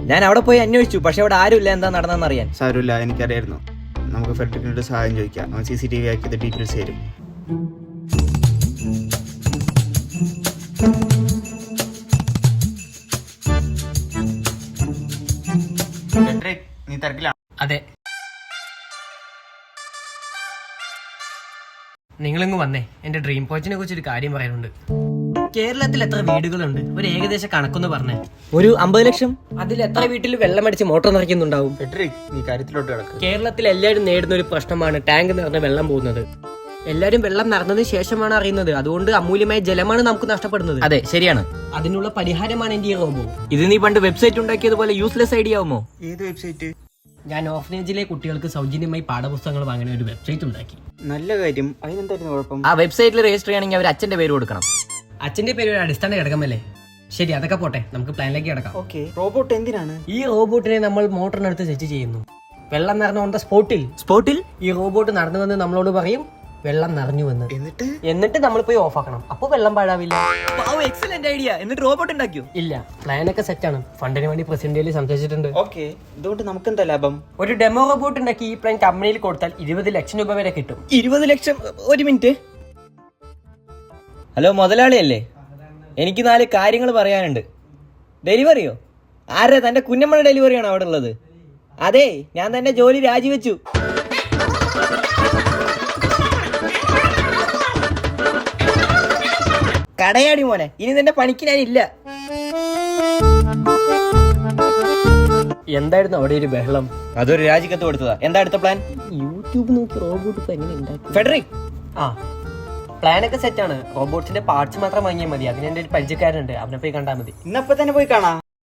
ഞാൻ അവിടെ പോയി അന്വേഷിച്ചു, പക്ഷെ അവിടെ ആരുമില്ല. എന്താ നടന്നെന്ന് അറിയാൻ. സാരമില്ല, എനിക്കറിയായിരുന്നു. നമുക്ക് ഫെഡറിക്കിനോട് സഹായം ചോദിക്കാം. അവൻ CCTV ആക്കിയത് ഡീറ്റെയിൽസ് തരും. നീ തിരക്കിലാണ്? അതെ, നിങ്ങളിങ്ങ് വന്നേ. എന്റെ ഡ്രീം പോയിന്റിനെ കുറിച്ച് ഒരു കാര്യം പറയാനുണ്ട്. കേരളത്തിൽ എത്ര വീടുകളുണ്ട്? ഒരു ഏകദേശ കണക്കൊന്ന് പറഞ്ഞേ. ഒരു 50 ലക്ഷം. അതിൽ എത്ര വീട്ടിൽ വെള്ളമടിച്ച് മോട്ടോർ നിറയ്ക്കുന്നുണ്ടാവും? ഫെഡറിക്, നീ കാര്യത്തിലോട്ട് കിടക്ക്. കേരളത്തിൽ എല്ലാവരും നേരിടുന്ന ഒരു പ്രശ്നമാണ് ടാങ്ക് നിറഞ്ഞ വെള്ളം പോകുന്നത്. എല്ലാവരും വെള്ളം നിറഞ്ഞതിന് ശേഷമാണ് അറിയുന്നത്. അതുകൊണ്ട് അമൂല്യമായ ജലമാണ് നമുക്ക് നഷ്ടപ്പെടുന്നത്. അതെ, ശരിയാണ്. അതിനുള്ള പരിഹാരമാണ് എന്റെ ഈ റോബോ. ഇത് നീ പണ്ട് വെബ്സൈറ്റ് ഉണ്ടാക്കിയതുപോലെ യൂസ്ലെസ് ഐഡിയ ആവുമോ? ഏത് വെബ്സൈറ്റ്? ഞാൻ ഓർഫനേജിലെ കുട്ടികൾക്ക് സൗജന്യമായി പാഠപുസ്തകങ്ങൾ വാങ്ങുന്ന ഒരു വെബ്സൈറ്റ് ഉണ്ടാക്കി. നല്ല കാര്യം. അതിനെന്തായിരുന്നു കുഴപ്പം? ആ വെബ്സൈറ്റിൽ രജിസ്റ്റർ ചെയ്യണമെങ്കിൽ അവർ അച്ഛന്റെ പേര് കൊടുക്കണം. അച്ഛന്റെ പേര് ഒരു അടിസ്ഥാന ഘടകമല്ലേ? ശരി, അതൊക്കെ പോട്ടെ, നമുക്ക് പ്ലാനിലേക്ക് കിടക്കാം. ഓക്കെ, റോബോട്ട് എന്തിനാണ്? ഈ റോബോട്ടിനെ നമ്മൾ മോട്ടറിനടുത്ത് സെറ്റ് ചെയ്യുന്നു. വെള്ളം നിറഞ്ഞ ഓൺ ദ സ്പോട്ടിൽ ഈ റോബോട്ട് നടന്നു വന്ന് നമ്മളോട് പറയും വെള്ളം നിറഞ്ഞുവെന്ന്. എന്നിട്ട് നമ്മൾ പോയി ഓഫ് ആക്കണം. അപ്പൊ വെള്ളം പാഴാവില്ല. Excellent idea. എന്നിട്ട് റോബോട്ട് ഉണ്ടാക്കിയോ? ഇല്ല, പ്ലാനൊക്കെ സെറ്റാണ്. ഫണ്ടിന് വേണ്ടി പ്രസിഡന്റിൽ സംസാരിച്ചിട്ടുണ്ട്. ഓക്കെ, ഇതുകൊണ്ട് നമുക്ക് എന്താ ലാഭം? ഒരു ഡെമോ റോബോട്ട് ഉണ്ടാക്കി ഈ പ്ലാൻ കമ്പനിയിൽ കൊടുത്താൽ 20 ലക്ഷം രൂപ വരെ കിട്ടും. 20 ലക്ഷം? ഒരു മിനിറ്റ്. ഹലോ, മുതലാളിയല്ലേ? എനിക്ക് 4 കാര്യങ്ങൾ പറയാനുണ്ട്. ഡെലിവറിയോ? ആരാ? തന്റെ കുഞ്ഞമ്മയുടെ ഡെലിവറിയാണോ അവിടെ ഉള്ളത്? അതെ, ഞാൻ തന്നെ ജോലി രാജിവെച്ചു. കടയാടി മോനെ, ഇനി നിന്റെ പണിക്ക് ഞാനില്ല. എന്തായിരുന്നു അവിടെ ഒരു ബഹളം? അതൊരു രാജിക്കത്ത് കൊടുത്തതാ. എന്താ അടുത്ത പ്ലാൻ? യൂട്യൂബ് നോക്കി റോബോട്ട് ഇപ്പൊ എങ്ങനെ ഉണ്ടാക്കി? ഫെഡറിക്, പ്ലാനൊക്കെ സെറ്റാണ്. റോബോട്ട്സിന്റെ പാർട്സ് മാത്രം വാങ്ങിയാൽ മതി. അതിന് എന്റെ ഒരു പരിചയക്കാരുണ്ട്, അവനെ പോയി കണ്ടാൽ മതി. ഇന്നപ്പോ തന്നെ പോയി കാണാം.